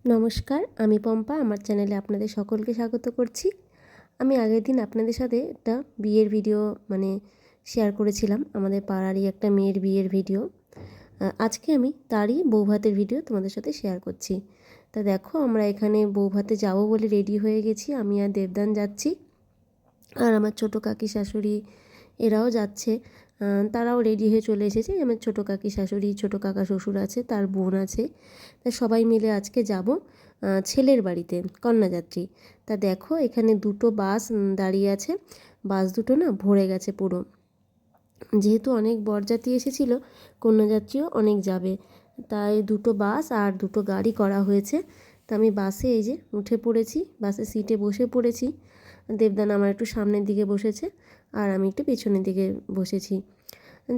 নমস্কার, আমি পম্পা। আমার চ্যানেলে আপনাদের সকলকে স্বাগত করছি। আমি আগের দিন আপনাদের সাথে একটা বিয়ের ভিডিও শেয়ার করেছিলাম। আমাদের পাড়ারই একটা মেয়ের বিয়ের ভিডিও। আজকে আমি তারই বৌভাতের ভিডিও তোমাদের সাথে শেয়ার করছি। তা দেখো, আমরা এখানে বৌভাতে যাব বলে রেডি হয়ে গেছি। আমি আর দেবদান যাচ্ছি, আর আমার ছোটো কাকি শাশুড়ি এরাও যাচ্ছে। তারাও রেডি হয়ে চলে এসেছে। আমার ছোটো কাকি শাশুড়ি, ছোটো কাকা শ্বশুর আছে, তার বোন আছে। তা সবাই মিলে আজকে যাব ছেলের বাড়িতে, কন্যাযাত্রী। তা দেখো, এখানে দুটো বাস দাঁড়িয়ে আছে। বাস দুটো না ভরে গেছে পুরো। যেহেতু অনেক বরযাত্রী এসেছিল, কন্যাযাত্রীও অনেক যাবে, তাই দুটো বাস আর দুটো গাড়ি করা হয়েছে। তা আমি বাসে এই যে উঠে পড়েছি, বাসের সিটে বসে পড়েছি। দেবদান আমার একটু সামনের দিকে বসেছে, আর আমি একটু পেছনের দিকে বসেছি।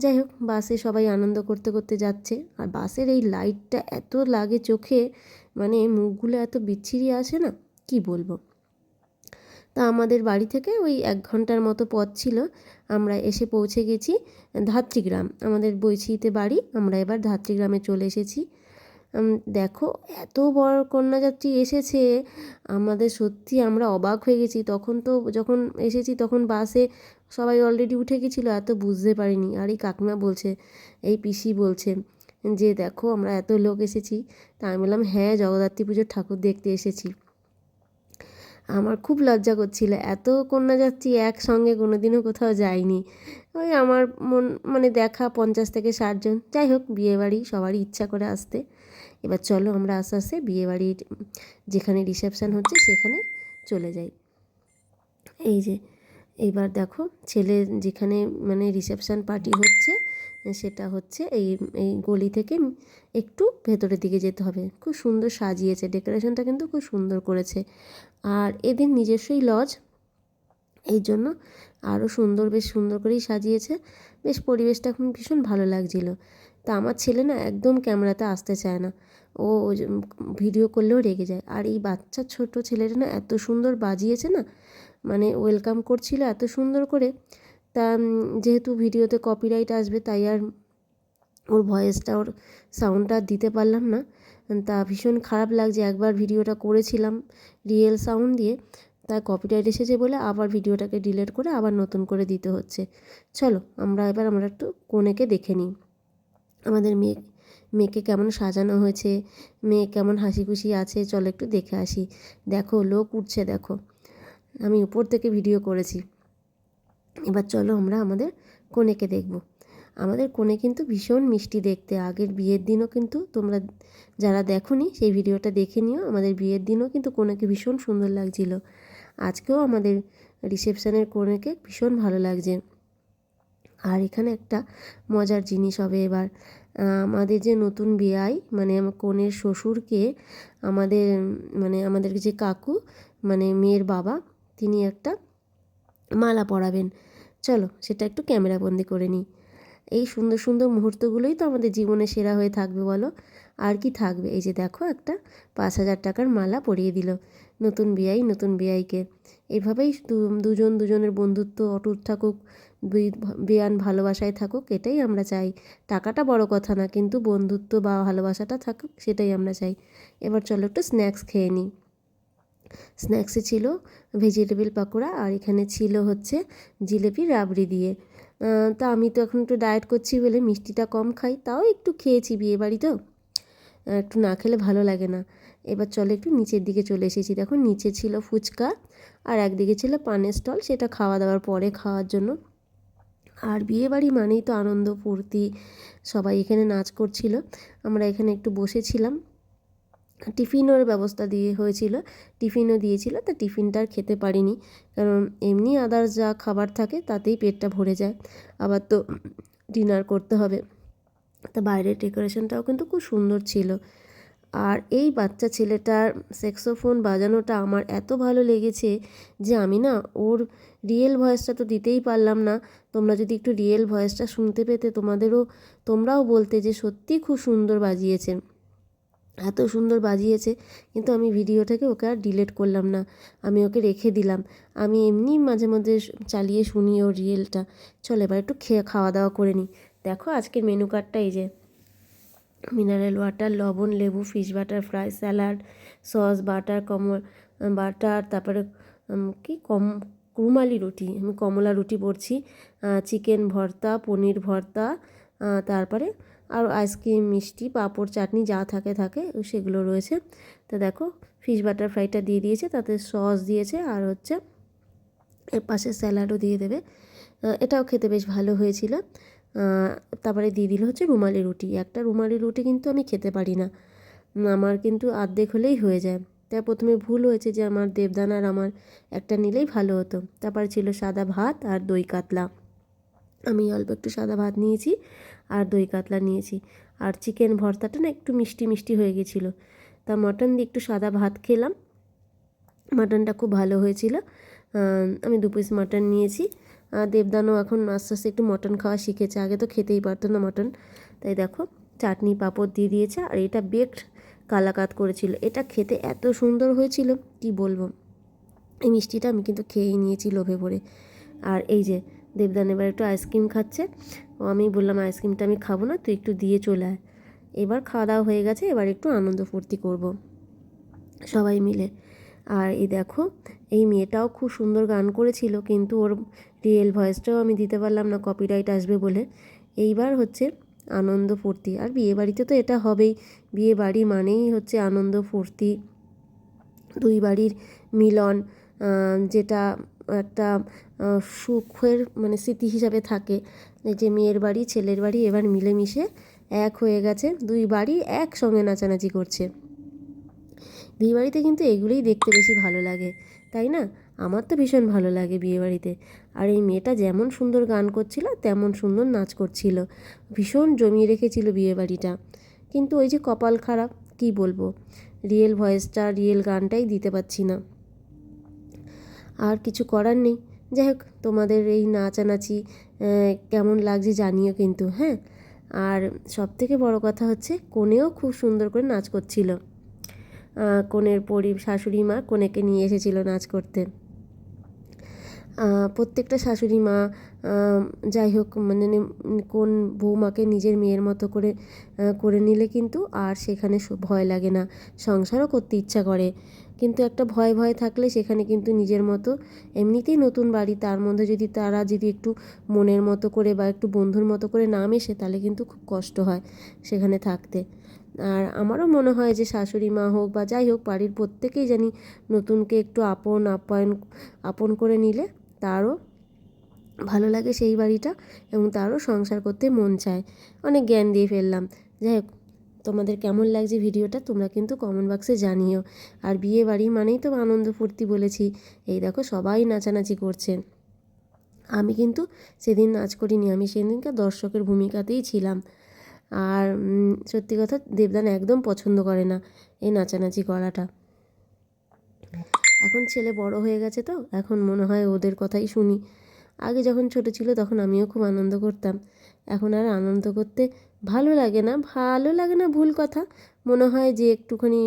যাই হোক, বাসে সবাই আনন্দ করতে করতে যাচ্ছে। আর বাসের এই লাইটটা এত লাগে চোখে, মুখগুলো এত বিচ্ছিরি আসে না, কি বলবো। তা আমাদের বাড়ি থেকে ওই 1 ঘন্টার মতো পথ ছিল। আমরা এসে পৌঁছে গেছি ধাত্রীগ্রাম। আমাদের বৈছিতে বাড়ি, আমরা এবার ধাত্রীগ্রামে চলে এসেছি। দেখো, এত বড় কন্যাযাত্রী এসেছে, আমাদের সত্যি আমরা অবাক হয়ে গেছি। তখন তো যখন এসেছি তখন বাসে সবাই অলরেডি উঠে গেছিলো, এত বুঝতে পারিনি। আর এই কাকিমা বলছে, এই পিসি বলছে যে দেখো আমরা এত লোক এসেছি। তা আমি বললাম, হ্যাঁ, জগদ্ধাত্রী পুজোর ঠাকুর দেখতে এসেছি। আমার খুব লজ্জা করছিল, এত কন্যাযাত্রী একসঙ্গে কোনো দিনও কোথাও যায়নি। ওই আমার দেখা 50 থেকে 60 জন। যাই হোক, বিয়েবাড়ি সবারই ইচ্ছা করে আসতে। এবার চলো আমরা আস্তে আস্তে বিয়েবাড়ির যেখানে রিসেপশান হচ্ছে সেখানে চলে যাই। এই যে এইবার দেখো, ছেলে যেখানে রিসেপশান পার্টি হচ্ছে সেটা হচ্ছে এই এই গলি থেকে একটু ভেতরের দিকে যেতে হবে। খুব সুন্দর সাজিয়েছে, ডেকোরেশনটা কিন্তু খুব সুন্দর করেছে। আর এদের নিজস্বই লজ, এই জন্য আরও বেশ সুন্দর করেই সাজিয়েছে। বেশ পরিবেশটা এখন ভীষণ ভালো লাগছিল। তা আমার ছেলে না একদম ক্যামেরাতে আসতে চায় না, ও ভিডিও করলেও রেগে যায়। আর এই বাচ্চা ছোট ছেলেটা না এত সুন্দর বাজিয়েছে না, ওয়েলকাম করছিল এত সুন্দর করে। তা যেহেতু ভিডিওতে কপিরাইট আসবে, তাই আর ওর ভয়েসটা, ওর সাউন্ডটা দিতে পারলাম না। তা ভীষণ খারাপ লাগছে। একবার ভিডিওটা করেছিলাম রিয়েল সাউন্ড দিয়ে, তা কপিরাইট এসেছে বলে আবার ভিডিওটাকে ডিলিট করে আবার নতুন করে দিতে হচ্ছে। চলো আমরা একটু কনেকে দেখে নিই। আমাদের মেয়েকে কেমন সাজানো হয়েছে, মেয়ে কেমন হাসি খুশি আছে, চলো একটু দেখে আসি। দেখো, লোক উঠছে, দেখো, আমি উপর থেকে ভিডিও করেছি। এবার চলো আমরা আমাদের কনেকে দেখব। আমাদের কনে কিন্তু ভীষণ মিষ্টি দেখতে। আগের বিয়ের দিনও কিন্তু তোমরা যারা দেখোনি সেই ভিডিওটা দেখে নিও। আমাদের বিয়ের দিনও কিন্তু কনেকে ভীষণ সুন্দর লাগছিল। আজকেও আমাদের রিসেপশানের কনেকে ভীষণ ভালো লাগছে। আর এখানে একটা মজার জিনিস হবে এবার। আমাদের যে নতুন বেয়াই আমার কনের শ্বশুরকে আমাদের যে কাকু মেয়ের বাবা, তিনি একটা মালা পরাবেন। চলো সেটা একটু ক্যামেরাবন্দি করে নিই। এই সুন্দর সুন্দর মুহূর্তগুলোই তো আমাদের জীবনে সেরা হয়ে থাকবে, বলো আর কি থাকবে। এই যে দেখো, একটা 5,000 টাকার মালা পরিয়ে দিল নতুন বেয়াইকে। এইভাবেই দুজন দুজনের বন্ধুত্ব অটুট থাকুক, দুই বেয়ান ভালোবাসায় থাকুক, এটাই আমরা চাই। টাকাটা বড় কথা না, কিন্তু বন্ধুত্ব বা ভালোবাসাটা থাকুক, সেটাই আমরা চাই। এবার চলো একটু স্ন্যাক্স খেয়ে নিই। স্ন্যাক্সে ছিল ভেজিটেবিল পাকোড়া, আর এখানে ছিল হচ্ছে জিলেপি রাবড়ি দিয়ে। তা আমি তো এখন একটু ডায়েট করছি বলে মিষ্টিটা কম খাই, তাও একটু খেয়েছি, বিয়েবাড়ি তো একটু না খেলে ভালো লাগে না। এবার চলে একটু নিচের দিকে চলে এসেছি। দেখো, নিচে ছিল ফুচকা আর একদিকে ছিল পানের স্টল, সেটা খাওয়া দাওয়ার পরে খাওয়ার জন্য। আর বিয়েবাড়ি মানেই তো আনন্দ ফুর্তি, সবাই এখানে নাচ করছিল। আমরা এখানে একটু বসেছিলাম। টিফিনের ব্যবস্থা হয়েছিল, টিফিনও দিয়েছিল। তা টিফিনটা আর খেতে পারিনি, কারণ এমনি আদার্স যা খাবার থাকে তাতেই পেটটা ভরে যায়, আবার তো ডিনার করতে হবে। তা বাইরের ডেকোরেশনটাও কিন্তু খুব সুন্দর ছিল। আর এই বাচ্চা ছেলেটার স্যাক্সোফোন বাজানোটা আমার এত ভালো লেগেছে যে আমি না ওর রিয়েল ভয়েসটা তো দিতেই পারলাম না। তোমরা যদি একটু রিয়েল ভয়েসটা শুনতে পেতে, তোমরাও বলতে যে সত্যি খুব সুন্দর বাজিয়েছে, এত সুন্দর বাজিয়েছে। কিন্তু আমি ভিডিওটাকে ওকে আর ডিলিট করলাম না, আমি ওকে রেখে দিলাম। আমি এমনি মাঝে মধ্যে চালিয়ে শুনি ওর রিয়েলটা। চল এবার একটু খাওয়া দাওয়া করে নিই। দেখো, আজকের মেনু কার্ডটা এই যে, মিনারেল ওয়াটার, লবণ, লেবু, fish butter fry, salad, sauce, butter, butter, তারপরে রুমালি রুটি, আমি কমলা রুটি বলছি, চিকেন ভর্তা, পনির ভর্তা, তারপরে আর আইসক্রিম, মিষ্টি, পাঁপড়, চাটনি যা থাকে সেগুলো রয়েছে। তো দেখো ফিশ বাটার ফ্রাইটা দিয়ে দিয়েছে, তাতে সস দিয়েছে আর হচ্ছে এর পাশে স্যালাডও দিয়ে দেবে। এটাও খেতে বেশ ভালো হয়েছিল। তারপরে দিয়ে দিল হচ্ছে রুমালি রুটি। একটা রুমালি রুটি কিন্তু আমি খেতে পারি না, আমার কিন্তু অর্ধেক হলেই হয়ে যায়। তাই প্রথমে ভুল হয়েছে যে আমার দেবদান আর আমার একটা নিলেই ভালো হতো। তারপরে ছিল সাদা ভাত আর দই কাতলা, আমি অল্প একটু সাদা ভাত নিয়েছি আর দই কাতলা নিয়েছি। আর চিকেন ভর্তাটা না একটু মিষ্টি মিষ্টি হয়ে গেছিলো, তা মটন দিয়ে একটু সাদা ভাত খেলাম। মাটনটা খুব ভালো হয়েছিল। আমি 2 পিস মাটন নিয়েছি। দেবদানও এখন আস্তে আস্তে একটু মটন খাওয়া শিখেছে, আগে তো খেতেই পারতো না মটন। তাই দেখো চাটনি পাঁপড় দিয়ে দিয়েছে, আর এটা বেকড কালাকাত করেছিল। এটা খেতে এত সুন্দর হয়েছিল কি বলবো। এই মিষ্টিটা আমি কিন্তু খেয়েই নিয়েছি লোভে পড়ে। আর এই যে দেবদান এবার একটু আইসক্রিম খাচ্ছে, ও আমি বললাম আইসক্রিমটা আমি খাবো না, তুই একটু দিয়ে চলে আয়। এবার খাওয়া দাওয়া হয়ে গেছে, এবার একটু আনন্দ ফুর্তি করব সবাই মিলে। আর এই দেখো এই মেয়েটাও খুব সুন্দর গান করেছিল, কিন্তু ওর রিয়েল ভয়েসটাও আমি দিতে পারলাম না, কপিরাইট আসবে বলে। এইবার হচ্ছে আনন্দ ফুর্তি, আর বিয়ে বাড়িতে তো এটা হবেই। বিয়ে বাড়ি মানেই হচ্ছে আনন্দ ফুর্তি, দুই বাড়ির মিলন, যেটা একটা সুখের মানে স্মৃতি হিসাবে থাকে, যে মেয়ের বাড়ি ছেলের বাড়ি এবার মিলেমিশে এক হয়ে গেছে, দুই বাড়ি একসঙ্গে নাচানাচি করছে। বিয়েবাড়িতে কিন্তু এগুলোই দেখতে বেশি ভালো লাগে, তাই না? আমার তো ভীষণ ভালো লাগে বিয়েবাড়িতে। আর এই মেয়েটা যেমন সুন্দর গান করছিল তেমন সুন্দর নাচ করছিল, ভীষণ জমিয়ে রেখেছিল বিয়েবাড়িটা। কিন্তু ওই যে কপাল খারাপ, কি বলবো, রিয়েল ভয়েসটা রিয়েল গানটাই দিতে পারছি না, আর কিছু করার নেই। যাই হোক, তোমাদের এই নাচানাচি কেমন লাগছে জানিও কিন্তু, হ্যাঁ। আর সবথেকে বড় কথা হচ্ছে কনেও খুব সুন্দর করে নাচ করছিল। কনের শাশুড়ি মা কনেকে নিয়ে এসেছিল নাচ করতে। প্রত্যেকটা শাশুড়ি মা, যাই হোক মানে কোন বৌমাকে নিজের মেয়ের মতো করে করে নিলে কিন্তু আর সেখানে ভয় লাগে না, সংসারও করতে ইচ্ছা করে। কিন্তু একটা ভয় ভয় থাকলে সেখানে কিন্তু নিজের মতো, এমনিতেই নতুন বাড়ি, তার মধ্যে যদি তারা যদি একটু মনের মতো করে বা একটু বন্ধুর মতো করে না মেশে, তাহলে কিন্তু খুব কষ্ট হয় সেখানে থাকতে। আর আমারও মনে হয় যে শাশুড়ি মা হোক বা যাই হোক, বাড়ির প্রত্যেকেই জানি নতুনকে একটু আপন করে নিলে তারও ভালো লাগে সেই বাড়িটা, এবং তারও সংসার করতে মন চায়। অনেক জ্ঞান দিয়ে ফেললাম। যাই হোক, তোমাদের কেমন লাগছে ভিডিওটা তোমরা কিন্তু কমেন্ট বক্সে জানিও। আর বিয়ে বাড়ি মানেই তো আনন্দ ফুর্তি বলেছি, এই দেখো সবাই নাচানাচি করছে। আমি কিন্তু সেদিন নাচ করিনি, আমি সেদিনকার দর্শকের ভূমিকাতেই ছিলাম। আর সত্যি কথা, দেবদান একদম পছন্দ করে না এই নাচানাচি করাটা। এখন ছেলে বড় হয়ে গেছে, তো এখন মনে হয় ওদের কথাই শুনি। আগে যখন ছোটো ছিল তখন আমিও খুব আনন্দ করতাম, এখন আর আনন্দ করতে ভালো লাগে না। ভালো লাগে না ভুল কথা, মনে হয় যে একটুখানি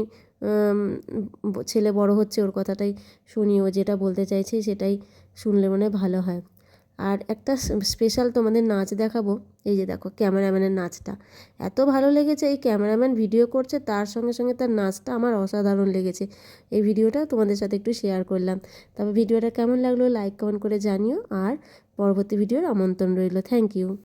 ছেলে বড় হচ্ছে, ওর কথাটাই শুনি, ও যেটা বলতে চাইছে সেটাই শুনলে মনে হয় ভালো হয়। আর একটা স্পেশাল তোমাদের নাচ দেখাবো। এই যে দেখো ক্যামেরাম্যানের নাচটা এত ভালো লেগেছে, এই ক্যামেরাম্যান ভিডিও করছে তার সঙ্গে সঙ্গে তার নাচটা আমার অসাধারণ লেগেছে। এই ভিডিওটা তোমাদের সাথে একটু শেয়ার করলাম। তবে ভিডিওটা কেমন লাগলো লাইক কমেন্ট করে জানিও, আর পরবর্তী ভিডিওর আমন্ত্রণ রইল। Thank you.